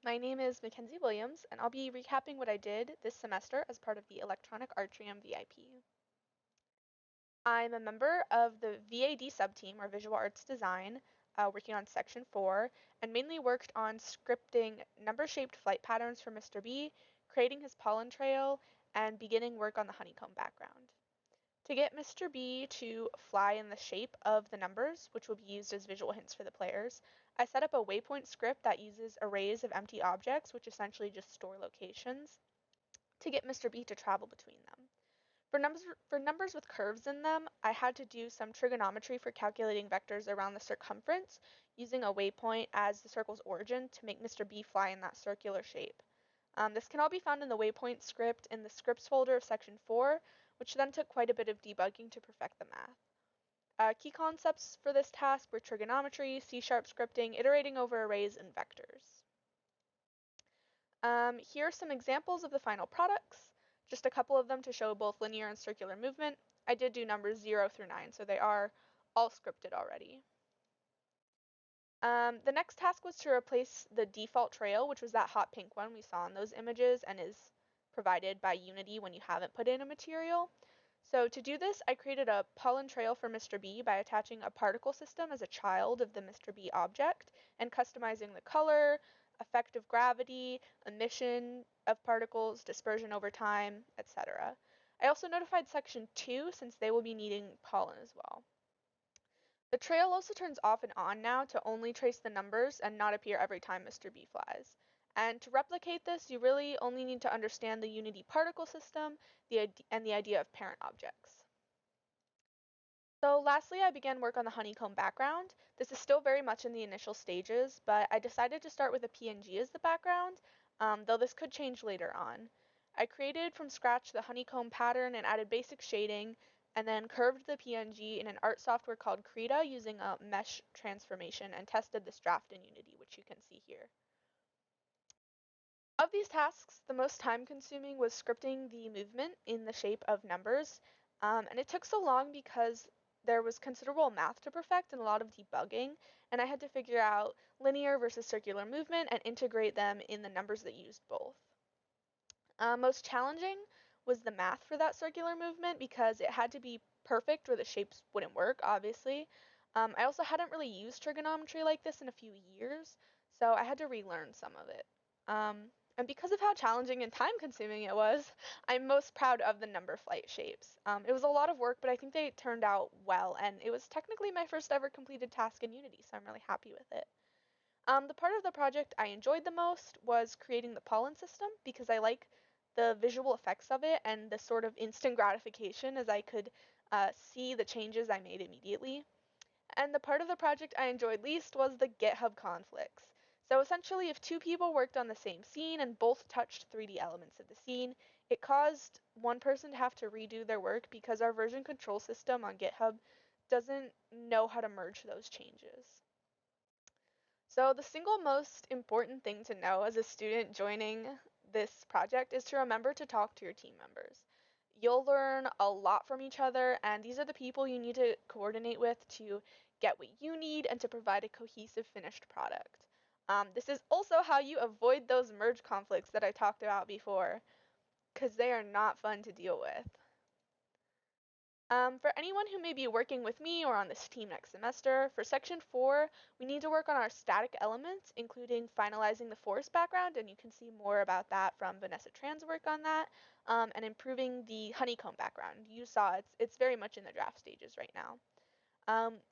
My name is Mackenzie Williams, and I'll be recapping what I did this semester as part of the Electronic ARTrium VIP. I'm a member of the VAD subteam, or Visual Arts Design, working on Section 4, and mainly worked on scripting number-shaped flight patterns for Mr. B, creating his pollen trail, and beginning work on the honeycomb background. To get Mr. B to fly in the shape of the numbers, which will be used as visual hints for the players, I set up a waypoint script that uses arrays of empty objects, which essentially just store locations, to get Mr. B to travel between them. For numbers with curves in them, I had to do some trigonometry for calculating vectors around the circumference, using a waypoint as the circle's origin to make Mr. B fly in that circular shape. This can all be found in the waypoint script in the scripts folder of section 4, which then took quite a bit of debugging to perfect the math. Key concepts for this task were trigonometry, C-sharp scripting, iterating over arrays, and vectors. Here are some examples of the final products, just a couple of them to show both linear and circular movement. I did do numbers 0 through 9, so they are all scripted already. The next task was to replace the default trail, which was that hot pink one we saw in those images and is provided by Unity when you haven't put in a material. So to do this, I created a pollen trail for Mr. B by attaching a particle system as a child of the Mr. B object and customizing the color, effect of gravity, emission of particles, dispersion over time, etc. I also notified section 2 since they will be needing pollen as well. The trail also turns off and on now to only trace the numbers and not appear every time Mr. B flies. And to replicate this, you really only need to understand the Unity particle system and the idea of parent objects. So lastly, I began work on the honeycomb background. This is still very much in the initial stages, but I decided to start with a PNG as the background, though this could change later on. I created from scratch the honeycomb pattern and added basic shading, and then curved the PNG in an art software called Krita using a mesh transformation and tested this draft in Unity, which you can see here. Of these tasks, the most time consuming was scripting the movement in the shape of numbers, and it took so long because there was considerable math to perfect and a lot of debugging, and I had to figure out linear versus circular movement and integrate them in the numbers that used both. Most challenging was the math for that circular movement because it had to be perfect or the shapes wouldn't work, obviously. I also hadn't really used trigonometry like this in a few years, so I had to relearn some of it. And because of how challenging and time consuming it was, I'm most proud of the number flight shapes. It was a lot of work, but I think they turned out well, and it was technically my first ever completed task in Unity, so I'm really happy with it. The part of the project I enjoyed the most was creating the pollen system because I like the visual effects of it and the sort of instant gratification as I could see the changes I made immediately. And the part of the project I enjoyed least was the GitHub conflicts. So essentially, if two people worked on the same scene and both touched 3D elements of the scene, it caused one person to have to redo their work because our version control system on GitHub doesn't know how to merge those changes. So the single most important thing to know as a student joining this project is to remember to talk to your team members. You'll learn a lot from each other, and these are the people you need to coordinate with to get what you need and to provide a cohesive finished product. This is also how you avoid those merge conflicts that I talked about before, because they are not fun to deal with. For anyone who may be working with me or on this team next semester, for section 4, we need to work on our static elements, including finalizing the forest background, and you can see more about that from Vanessa Tran's work on that, and improving the honeycomb background. You saw it's very much in the draft stages right now.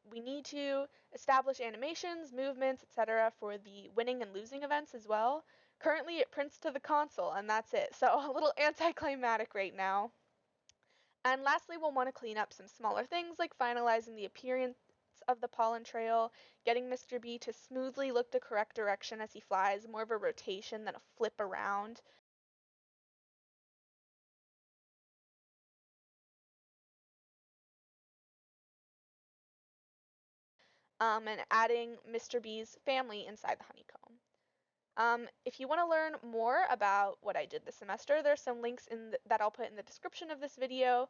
We need to establish animations, movements, etc. for the winning and losing events as well. Currently, it prints to the console, and that's it, so a little anticlimactic right now. And lastly, we'll want to clean up some smaller things like finalizing the appearance of the pollen trail, getting Mr. B to smoothly look the correct direction as he flies, more of a rotation than a flip around. And adding Mr. B's family inside the honeycomb. If you want to learn more about what I did this semester, there's some links that I'll put in the description of this video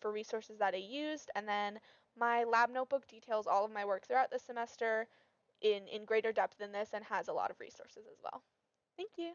for resources that I used, and then my lab notebook details all of my work throughout the semester in greater depth than this and has a lot of resources as well. Thank you.